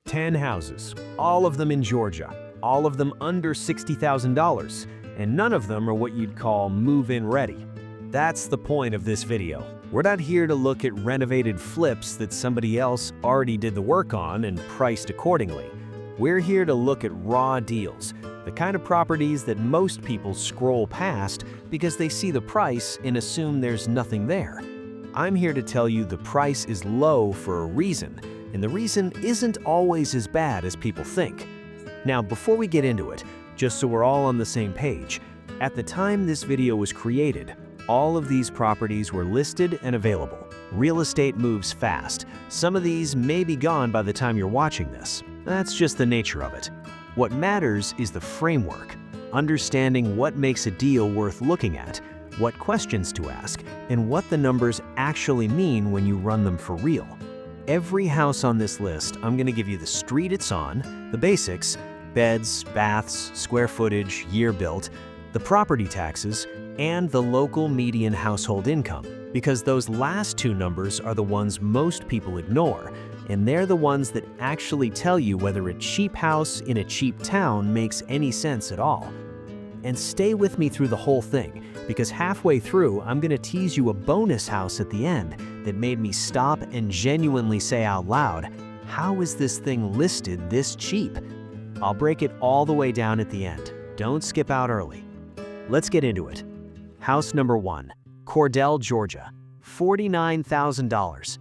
10 houses, all of them in Georgia, all of them under $60,000, and none of them are what you'd call move-in ready. That's the point of this video. We're not here to look at renovated flips that somebody else already did the work on and priced accordingly. We're here to look at raw deals, the kind of properties that most people scroll past because they see the price and assume there's nothing there. I'm here to tell you the price is low for a reason, and the reason isn't always as bad as people think. Now, before we get into it, just so we're all on the same page, at the time this video was created, all of these properties were listed and available. Real estate moves fast. Some of these may be gone by the time you're watching this. That's just the nature of it. What matters is the framework, understanding what makes a deal worth looking at, what questions to ask, and what the numbers actually mean when you run them for real. Every house on this list, I'm going to give you the street it's on, the basics, beds, baths, square footage, year built, the property taxes, and the local median household income, because those last two numbers are the ones most people ignore, and they're the ones that actually tell you whether a cheap house in a cheap town makes any sense at all. And stay with me through the whole thing, because halfway through, I'm going to tease you a bonus house at the end that made me stop and genuinely say out loud, how is this thing listed this cheap? I'll break it all the way down at the end. Don't skip out early. Let's get into it. House number 1, Cordell, Georgia, $49,000.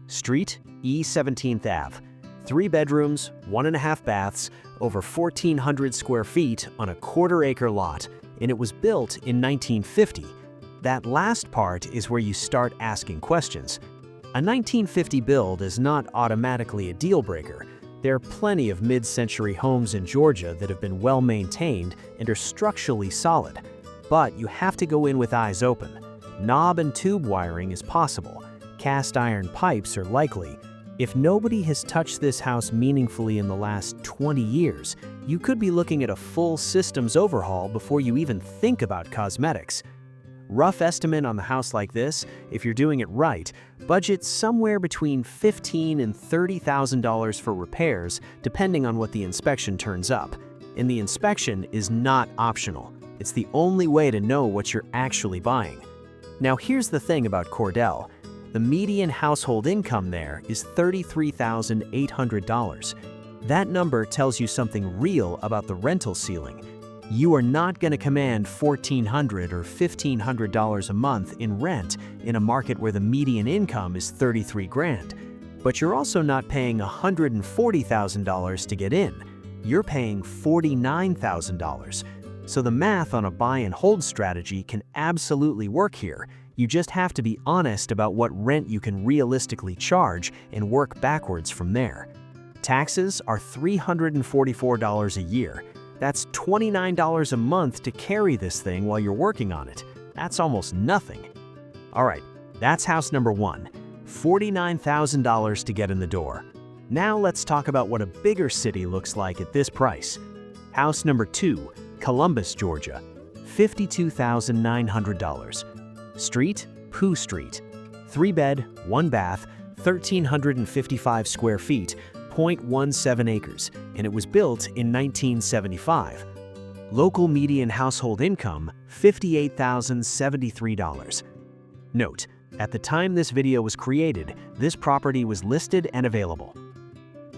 Street, East 17th Ave. 3 bedrooms, 1.5 baths, over 1,400 square feet on a quarter-acre lot, and it was built in 1950. That last part is where you start asking questions. A 1950 build is not automatically a deal-breaker. There are plenty of mid-century homes in Georgia that have been well-maintained and are structurally solid. But you have to go in with eyes open. Knob and tube wiring is possible. Cast iron pipes are likely. If nobody has touched this house meaningfully in the last 20 years, you could be looking at a full systems overhaul before you even think about cosmetics. Rough estimate on the house like this, if you're doing it right, budget somewhere between $15,000 and $30,000 for repairs, depending on what the inspection turns up. And the inspection is not optional. It's the only way to know what you're actually buying. Now here's the thing about Cordell. The median household income there is $33,800. That number tells you something real about the rental ceiling. You are not going to command $1,400 or $1,500 a month in rent in a market where the median income is $33,000. But you're also not paying $140,000 to get in. You're paying $49,000. So the math on a buy and hold strategy can absolutely work here. You just have to be honest about what rent you can realistically charge and work backwards from there. Taxes are $344 a year. That's $29 a month to carry this thing while you're working on it. That's almost nothing. All right, that's house number 1, $49,000 to get in the door. Now let's talk about what a bigger city looks like at this price. House number 2, Columbus, Georgia, $52,900. Street, Pooh Street. 3-bed, 1-bath, 1,355 square feet, 0.17 acres, and it was built in 1975. Local median household income, $58,073. Note, at the time this video was created, this property was listed and available.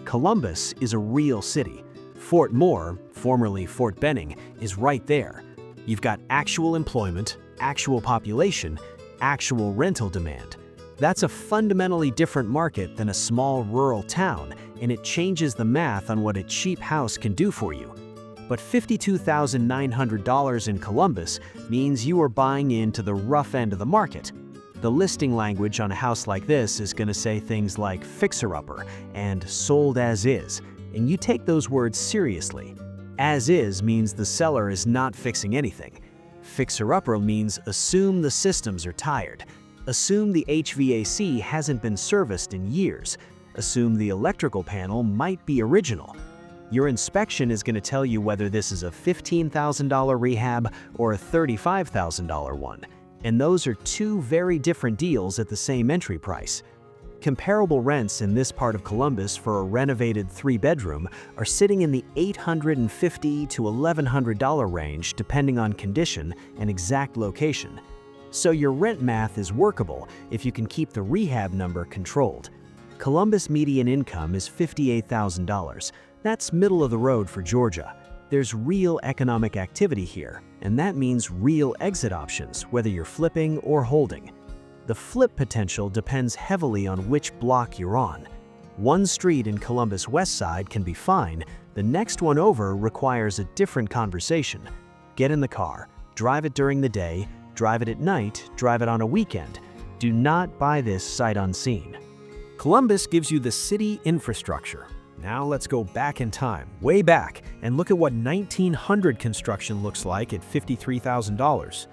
Columbus is a real city. Fort Moore, formerly Fort Benning, is right there. You've got actual employment, actual population, actual rental demand. That's a fundamentally different market than a small rural town, and it changes the math on what a cheap house can do for you. But $52,900 in Columbus means you are buying into the rough end of the market. The listing language on a house like this is going to say things like fixer-upper and sold as is, and you take those words seriously. As is means the seller is not fixing anything. Fixer-upper means assume the systems are tired. Assume the HVAC hasn't been serviced in years. Assume the electrical panel might be original. Your inspection is going to tell you whether this is a $15,000 rehab or a $35,000 one. And those are two very different deals at the same entry price. Comparable rents in this part of Columbus for a renovated 3-bedroom are sitting in the $850 to $1,100 range depending on condition and exact location. So your rent math is workable if you can keep the rehab number controlled. Columbus median income is $58,000. That's middle of the road for Georgia. There's real economic activity here, and that means real exit options, whether you're flipping or holding. The flip potential depends heavily on which block you're on. One street in Columbus West Side can be fine, the next one over requires a different conversation. Get in the car, drive it during the day, drive it at night, drive it on a weekend. Do not buy this sight unseen. Columbus gives you the city infrastructure. Now let's go back in time, way back, and look at what 1900 construction looks like at $53,000.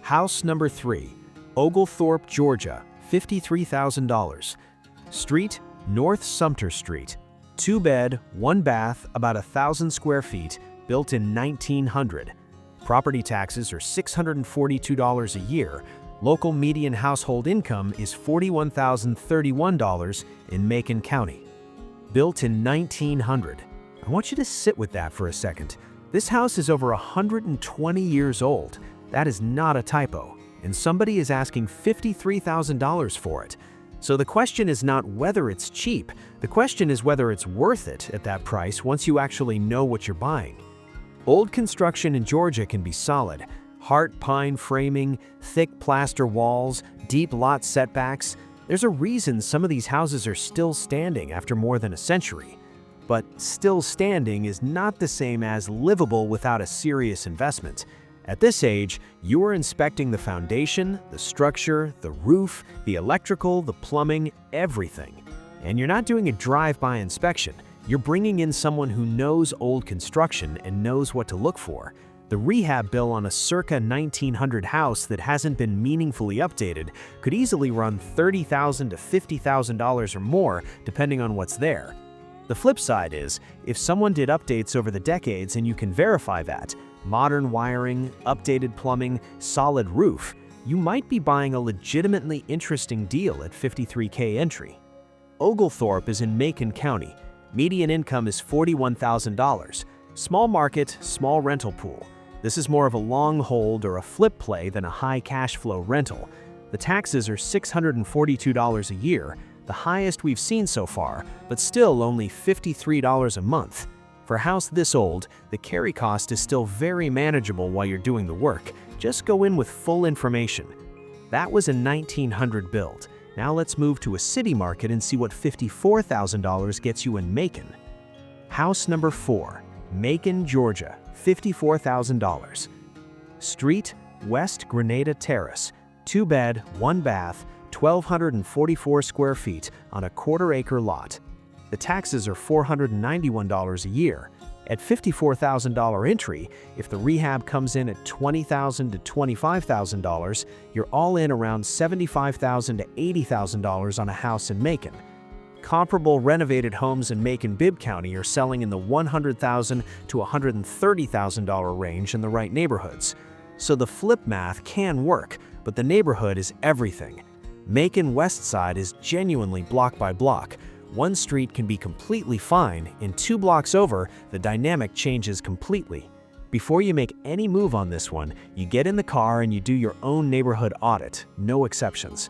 House number 3, Oglethorpe, Georgia, $53,000. Street, North Sumter Street. 2-bed, 1-bath, about 1,000 square feet, built in 1900. Property taxes are $642 a year. Local median household income is $41,031 in Macon County. Built in 1900. I want you to sit with that for a second. This house is over 120 years old. That is not a typo. And somebody is asking $53,000 for it. So the question is not whether it's cheap, the question is whether it's worth it at that price once you actually know what you're buying. Old construction in Georgia can be solid. Heart pine framing, thick plaster walls, deep lot setbacks. There's a reason some of these houses are still standing after more than a century. But still standing is not the same as livable without a serious investment. At this age, you are inspecting the foundation, the structure, the roof, the electrical, the plumbing, everything. And you're not doing a drive-by inspection. You're bringing in someone who knows old construction and knows what to look for. The rehab bill on a circa 1900 house that hasn't been meaningfully updated could easily run $30,000 to $50,000 or more, depending on what's there. The flip side is, if someone did updates over the decades and you can verify that, modern wiring, updated plumbing, solid roof, you might be buying a legitimately interesting deal at $53K entry. Oglethorpe is in Macon County. Median income is $41,000. Small market, small rental pool. This is more of a long hold or a flip play than a high cash flow rental. The taxes are $642 a year, the highest we've seen so far, but still only $53 a month. For a house this old, the carry cost is still very manageable while you're doing the work. Just go in with full information. That was a 1900 build. Now let's move to a city market and see what $54,000 gets you in Macon. House number 4, Macon, Georgia, $54,000. Street, West Grenada Terrace, 2-bed, 1-bath, 1,244 square feet on a quarter-acre lot. The taxes are $491 a year. At $54,000 entry, if the rehab comes in at $20,000 to $25,000, you're all in around $75,000 to $80,000 on a house in Macon. Comparable renovated homes in Macon-Bibb County are selling in the $100,000 to $130,000 range in the right neighborhoods. So the flip math can work, but the neighborhood is everything. Macon West Side is genuinely block by block. One street can be completely fine, and 2 blocks over, the dynamic changes completely. Before you make any move on this one, you get in the car and you do your own neighborhood audit, no exceptions.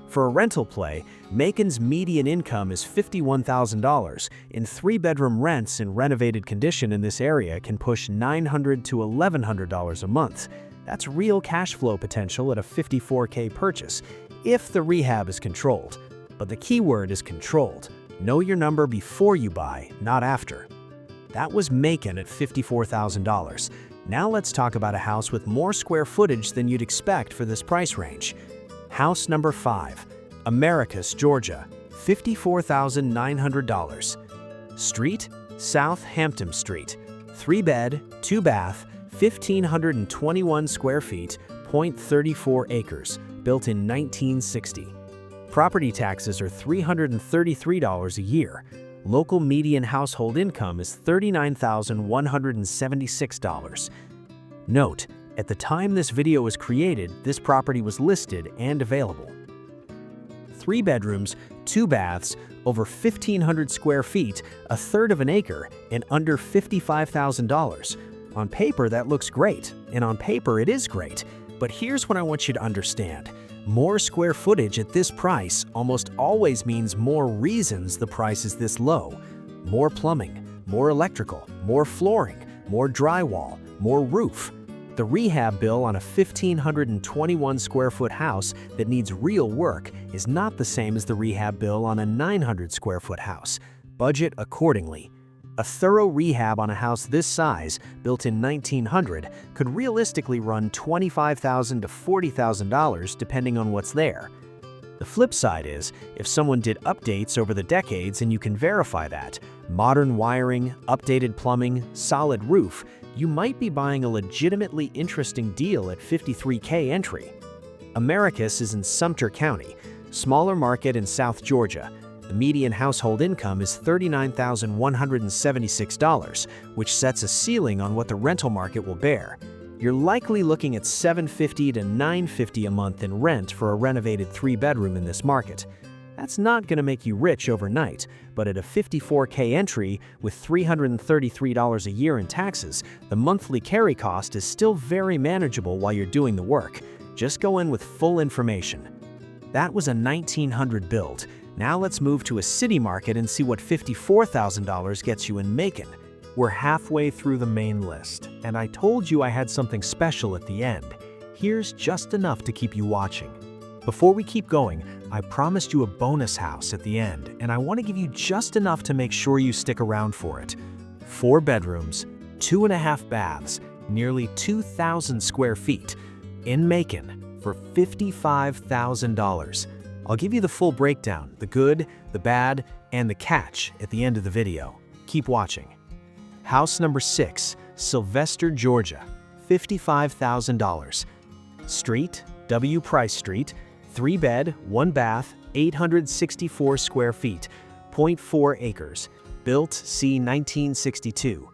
For a rental play, Macon's median income is $51,000, and 3-bedroom rents in renovated condition in this area can push $900 to $1,100 a month. That's real cash flow potential at a $54K purchase, if the rehab is controlled. But the key word is controlled. Know your number before you buy, not after. That was Macon at $54,000. Now let's talk about a house with more square footage than you'd expect for this price range. House number 5, Americus, Georgia, $54,900. Street, South Hampton Street, 3-bed, 2-bath, 1,521 square feet, 0.34 acres, built in 1960. Property taxes are $333 a year. Local median household income is $39,176. Note, at the time this video was created, this property was listed and available. 3 bedrooms, 2 baths, over 1,500 square feet, a third of an acre, and under $55,000. On paper, that looks great, and on paper it is great. But here's what I want you to understand. More square footage at this price almost always means more reasons the price is this low. More plumbing, more electrical, more flooring, more drywall, more roof. The rehab bill on a 1,521 square foot house that needs real work is not the same as the rehab bill on a 900 square foot house. Budget accordingly. A thorough rehab on a house this size, built in 1900, could realistically run $25,000 to $40,000 depending on what's there. The flip side is, if someone did updates over the decades and you can verify that, modern wiring, updated plumbing, solid roof, you might be buying a legitimately interesting deal at $53K entry. Americus is in Sumter County, smaller market in South Georgia. The median household income is $39,176, which sets a ceiling on what the rental market will bear. You're likely looking at $750 to $950 a month in rent for a renovated 3-bedroom in this market. That's not going to make you rich overnight, but at a $54K entry with $333 a year in taxes, the monthly carry cost is still very manageable while you're doing the work. Just go in with full information. That was a 1900 build. Now let's move to a city market and see what $54,000 gets you in Macon. We're halfway through the main list, and I told you I had something special at the end. Here's just enough to keep you watching. Before we keep going, I promised you a bonus house at the end, and I want to give you just enough to make sure you stick around for it. 4 bedrooms, 2.5 baths, nearly 2,000 square feet, in Macon for $55,000. I'll give you the full breakdown, the good, the bad, and the catch at the end of the video. Keep watching. House number 6, Sylvester, Georgia, $55,000. Street, W. Price Street, 3-bed, 1-bath, 864 square feet, 0.4 acres, built c. 1962.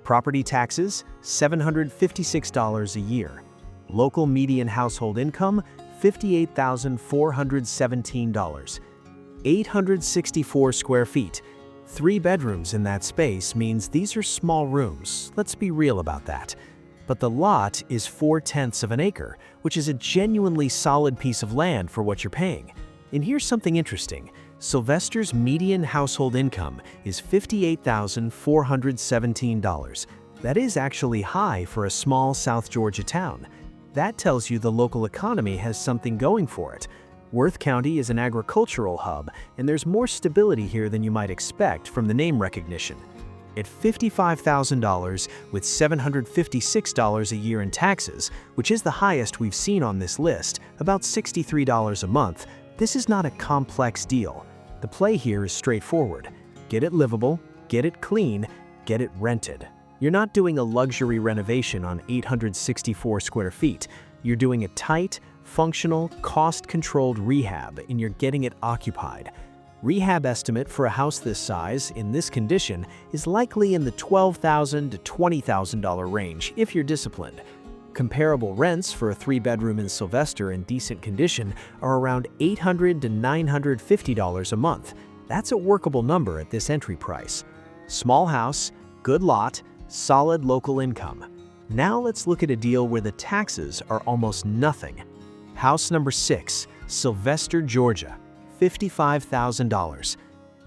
Property taxes, $756 a year. Local median household income, $58,417. 864 square feet. 3 bedrooms in that space means these are small rooms. Let's be real about that. But the lot is 4/10 of an acre, which is a genuinely solid piece of land for what you're paying. And here's something interesting. Sylvester's median household income is $58,417. That is actually high for a small South Georgia town. That tells you the local economy has something going for it. Worth County is an agricultural hub, and there's more stability here than you might expect from the name recognition. At $55,000 with $756 a year in taxes, which is the highest we've seen on this list, about $63 a month, this is not a complex deal. The play here is straightforward. Get it livable, get it clean, get it rented. You're not doing a luxury renovation on 864 square feet. You're doing a tight, functional, cost-controlled rehab, and you're getting it occupied. Rehab estimate for a house this size, in this condition, is likely in the $12,000 to $20,000 range if you're disciplined. Comparable rents for a 3-bedroom in Sylvester in decent condition are around $800 to $950 a month. That's a workable number at this entry price. Small house, good lot, solid local income. Now let's look at a deal where the taxes are almost nothing. House number 6, Sylvester, Georgia, $55,000.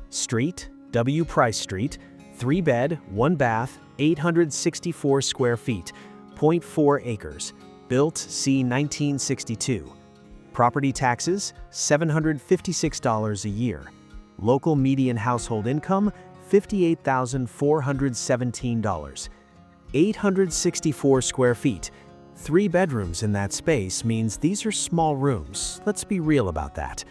Street, W. Price Street, 3-bed, 1-bath, 864 square feet, 0.4 acres, built c. 1962. Property taxes, $756 a year. Local median household income, $58,417. 864 square feet. 3 bedrooms in that space means these are small rooms. Let's be real about that.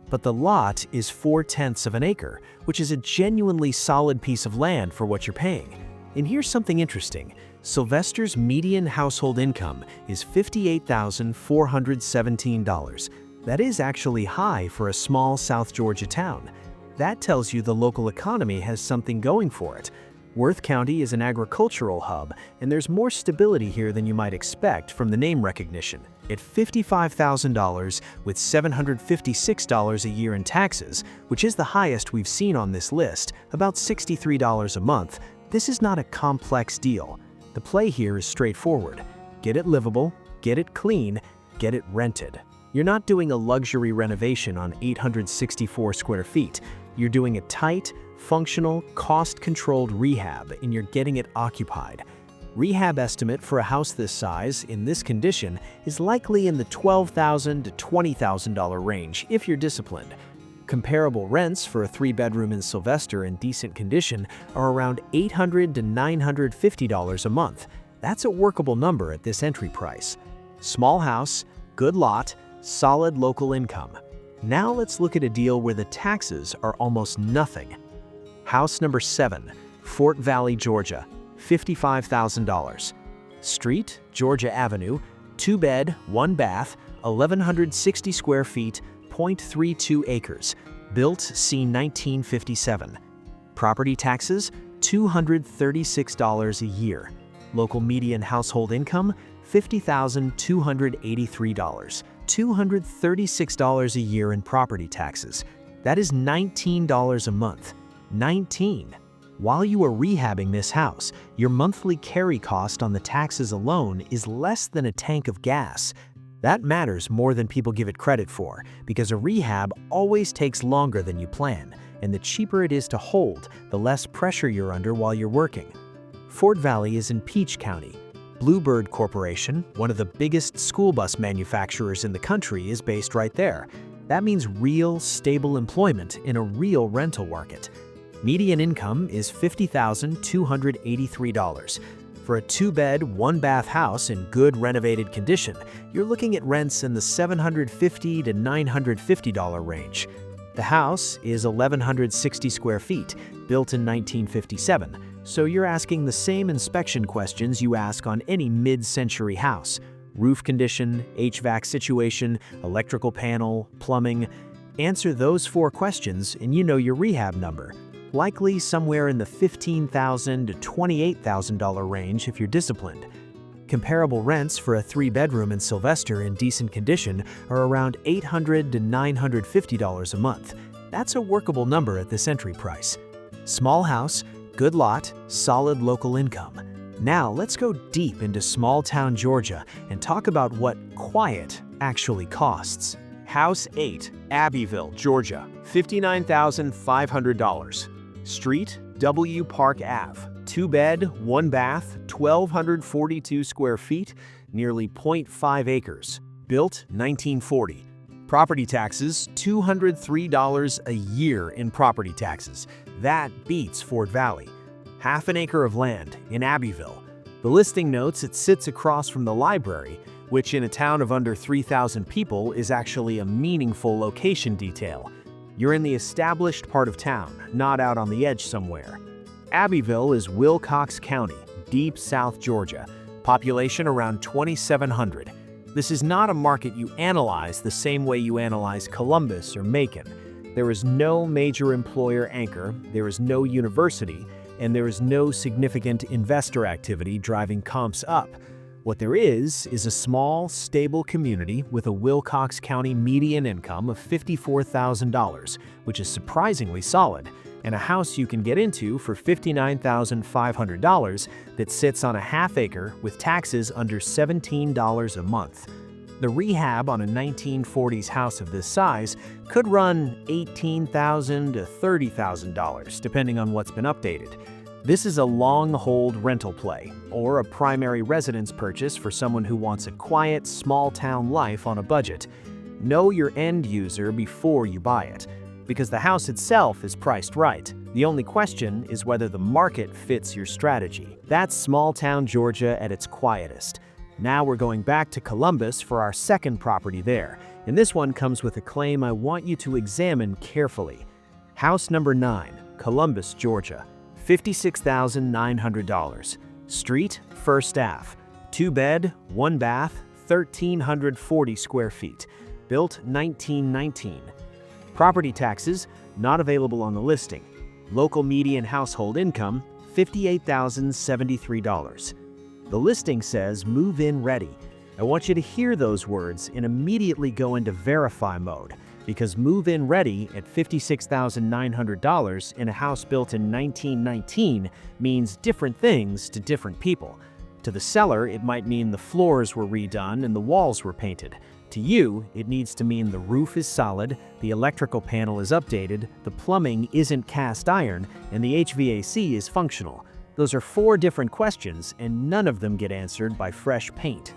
But the lot is 4/10 of an acre, which is a genuinely solid piece of land for what you're paying. And here's something interesting. Sylvester's median household income is $58,417. That is actually high for a small South Georgia town. That tells you the local economy has something going for it. Worth County is an agricultural hub, and there's more stability here than you might expect from the name recognition. At $55,000 with $756 a year in taxes, which is the highest we've seen on this list, about $63 a month, this is not a complex deal. The play here is straightforward. Get it livable, get it clean, get it rented. You're not doing a luxury renovation on 864 square feet. You're doing a tight, functional, cost-controlled rehab, and you're getting it occupied. Rehab estimate for a house this size, in this condition, is likely in the $12,000 to $20,000 range if you're disciplined. Comparable rents for a 3-bedroom in Sylvester in decent condition are around $800 to $950 a month. That's a workable number at this entry price. Small house, good lot, solid local income. Now let's look at a deal where the taxes are almost nothing. House number 7, Fort Valley, Georgia, $55,000. Street, Georgia Avenue, 2-bed, 1-bath, 1,160 square feet, 0.32 acres, built c. 1957. Property taxes, $236 a year. Local median household income, $50,283. $236 a year in property taxes. That is $19 a month. 19. While you are rehabbing this house, your monthly carry cost on the taxes alone is less than a tank of gas. That matters more than people give it credit for, because a rehab always takes longer than you plan, and the cheaper it is to hold, the less pressure you're under while you're working. Fort Valley is in Peach County. Bluebird Corporation, one of the biggest school bus manufacturers in the country, is based right there. That means real, stable employment in a real rental market. Median income is $50,283. For a 2-bed, 1-bath house in good renovated condition, you're looking at rents in the $750 to $950 range. The house is 1,160 square feet, built in 1957. So you're asking the same inspection questions you ask on any mid-century house. Roof condition, HVAC situation, electrical panel, plumbing. Answer those 4 questions and you know your rehab number. Likely somewhere in the $15,000 to $28,000 range if you're disciplined. Comparable rents for a 3-bedroom in Sylvester in decent condition are around $800 to $950 a month. That's a workable number at this entry price. Small house, good lot, solid local income. Now let's go deep into small-town Georgia and talk about what quiet actually costs. House 8, Abbeville, Georgia, $59,500. Street, W. Park Ave, 2-bed, 1-bath, 1,242 square feet, nearly 0.5 acres. Built 1940. Property taxes, $203 a year in property taxes. That beats Fort Valley. Half an acre of land in Abbeville. The listing notes it sits across from the library, which in a town of under 3,000 people is actually a meaningful location detail. You're in the established part of town, not out on the edge somewhere. Abbeville is Wilcox County, deep South Georgia. Population around 2,700. This is not a market you analyze the same way you analyze Columbus or Macon. There is no major employer anchor, there is no university, and there is no significant investor activity driving comps up. What there is a small, stable community with a Wilcox County median income of $54,000, which is surprisingly solid, and a house you can get into for $59,500 that sits on a half acre with taxes under $17 a month. The rehab on a 1940s house of this size could run $18,000 to $30,000, depending on what's been updated. This is a long-hold rental play, or a primary residence purchase for someone who wants a quiet, small-town life on a budget. Know your end user before you buy it, because the house itself is priced right. The only question is whether the market fits your strategy. That's small-town Georgia at its quietest. Now we're going back to Columbus for our second property there, and this one comes with a claim I want you to examine carefully. House number 9, Columbus, Georgia, $56,900. Street, First Ave, 2-bed, 1-bath, 1,340 square feet. Built 1919. Property taxes, not available on the listing. Local median household income, $58,073. The listing says move-in ready. I want you to hear those words and immediately go into verify mode, because move-in ready at $56,900 in a house built in 1919 means different things to different people. To the seller, it might mean the floors were redone and the walls were painted. To you, it needs to mean the roof is solid, the electrical panel is updated, the plumbing isn't cast iron, and the HVAC is functional. Those are 4 different questions, and none of them get answered by fresh paint.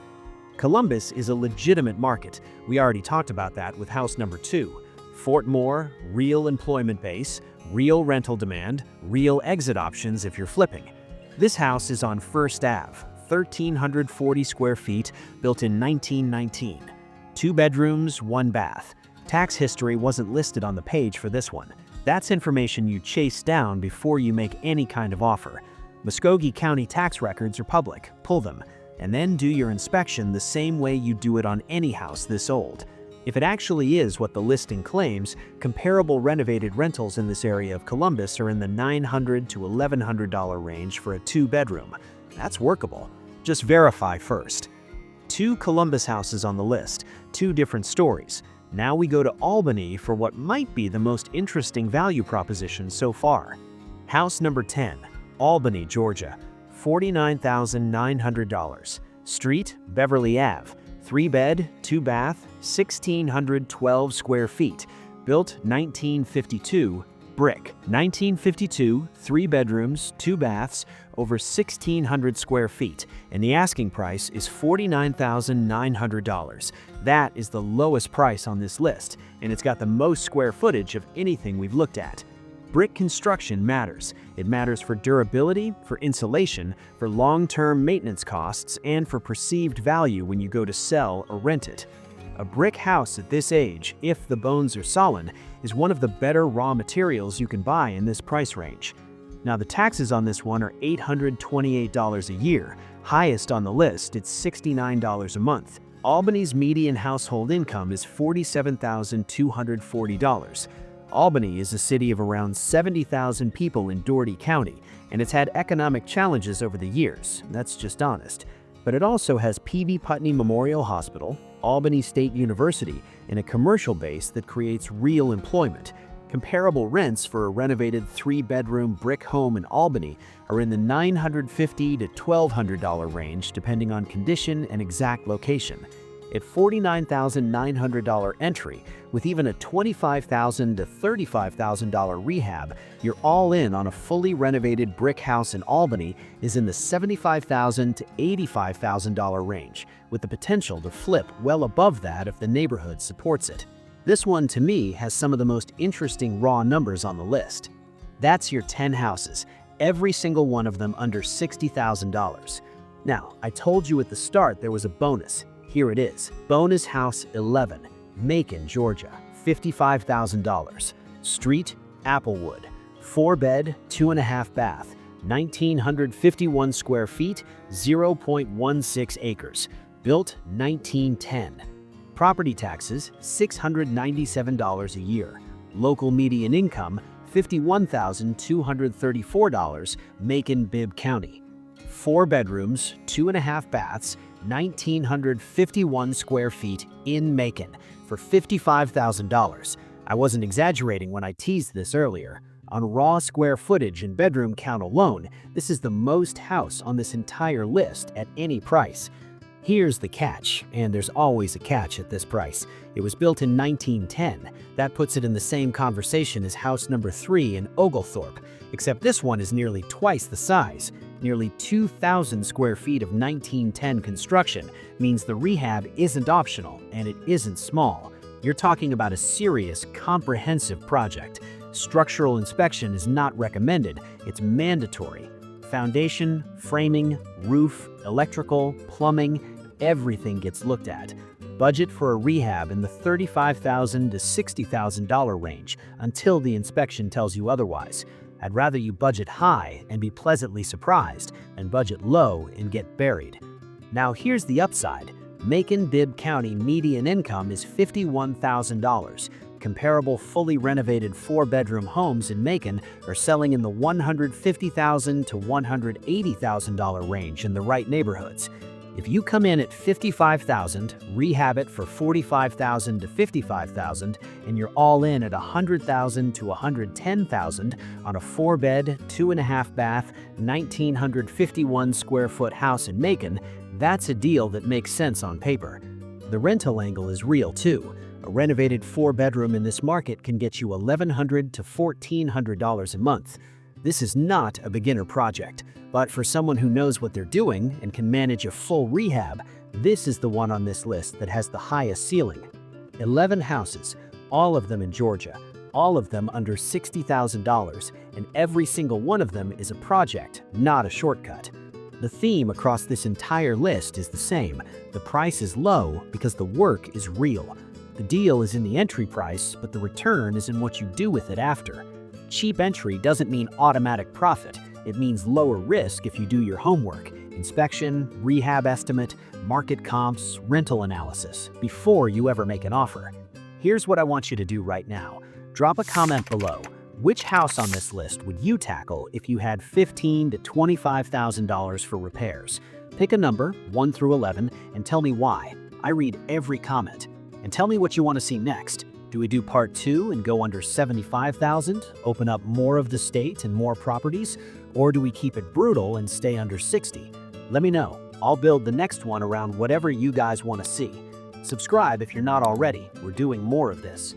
Columbus is a legitimate market. We already talked about that with house number 2. Fort Moore, real employment base, real rental demand, real exit options if you're flipping. This house is on First Ave, 1,340 square feet, built in 1919. 2 bedrooms, 1 bath. Tax history wasn't listed on the page for this one. That's information you chase down before you make any kind of offer. Muscogee County tax records are public. Pull them, and then do your inspection the same way you do it on any house this old. If it actually is what the listing claims, comparable renovated rentals in this area of Columbus are in the $900 to $1,100 range for a 2-bedroom. That's workable. Just verify first. 2 Columbus houses on the list, 2 different stories. Now we go to Albany for what might be the most interesting value proposition so far. House number 10, Albany, Georgia, $49,900. Street, Beverly Ave, 3-bed, 2-bath, 1,612 square feet. Built 1952, brick. 1952, 3 bedrooms, 2 baths, over 1,600 square feet, and the asking price is $49,900. That is the lowest price on this list, and it's got the most square footage of anything we've looked at. Brick construction matters. It matters for durability, for insulation, for long-term maintenance costs, and for perceived value when you go to sell or rent it. A brick house at this age, if the bones are solid, is one of the better raw materials you can buy in this price range. Now the taxes on this one are $828 a year. Highest on the list, it's $69 a month. Albany's median household income is $47,240. Albany is a city of around 70,000 people in Dougherty County, and it's had economic challenges over the years. That's just honest. But it also has P.V. Putney Memorial Hospital, Albany State University, and a commercial base that creates real employment. Comparable rents for a renovated 3-bedroom brick home in Albany are in the $950 to $1,200 range depending on condition and exact location. At $49,900 entry, with even a $25,000 to $35,000 rehab, you're all in on a fully renovated brick house in Albany is in the $75,000 to $85,000 range, with the potential to flip well above that if the neighborhood supports it. This one, to me, has some of the most interesting raw numbers on the list. That's your 10 houses, every single one of them under $60,000. Now, I told you at the start there was a bonus. Here it is. Bonus House 11, Macon, Georgia, $55,000. Street, Applewood, 4-bed, 2.5 bath, 1,951 square feet, 0.16 acres. Built 1910. Property taxes, $697 a year. Local median income, $51,234, Macon, Bibb County. 4 bedrooms, 2.5 baths, 1,951 square feet in Macon for $55,000. I wasn't exaggerating when I teased this earlier. On raw square footage and bedroom count alone, this is the most house on this entire list at any price. Here's the catch, and there's always a catch at this price. It was built in 1910. That puts it in the same conversation as house number 3 in Oglethorpe, except this one is nearly twice the size. Nearly 2,000 square feet of 1910 construction means the rehab isn't optional, and it isn't small. You're talking about a serious, comprehensive project. Structural inspection is not recommended, it's mandatory. Foundation, framing, roof, electrical, plumbing, everything gets looked at. Budget for a rehab in the $35,000 to $60,000 range until the inspection tells you otherwise. I'd rather you budget high and be pleasantly surprised than budget low and get buried. Now here's the upside. Macon, Bibb County median income is $51,000. Comparable fully renovated 4-bedroom homes in Macon are selling in the $150,000 to $180,000 range in the right neighborhoods. If you come in at $55,000, rehab it for $45,000 to $55,000, and you're all in at $100,000 to $110,000 on a 4-bed, 2.5-bath, 1,951 square foot house in Macon, that's a deal that makes sense on paper. The rental angle is real too. A renovated 4-bedroom in this market can get you $1,100 to $1,400 a month. This is not a beginner project, but for someone who knows what they're doing and can manage a full rehab, this is the one on this list that has the highest ceiling. 11 houses, all of them in Georgia, all of them under $60,000, and every single one of them is a project, not a shortcut. The theme across this entire list is the same. The price is low because the work is real. The deal is in the entry price, but the return is in what you do with it after. Cheap entry doesn't mean automatic profit. It means lower risk if you do your homework, inspection, rehab estimate, market comps, rental analysis, before you ever make an offer. Here's what I want you to do right now. Drop a comment below. Which house on this list would you tackle if you had $15,000 to $25,000 for repairs? Pick a number, 1 through 11, and tell me why. I read every comment. And tell me what you want to see next. Do we do part 2 and go under $75,000, open up more of the state and more properties? Or do we keep it brutal and stay under $60,000? Let me know. I'll build the next one around whatever you guys want to see. Subscribe if you're not already. We're doing more of this.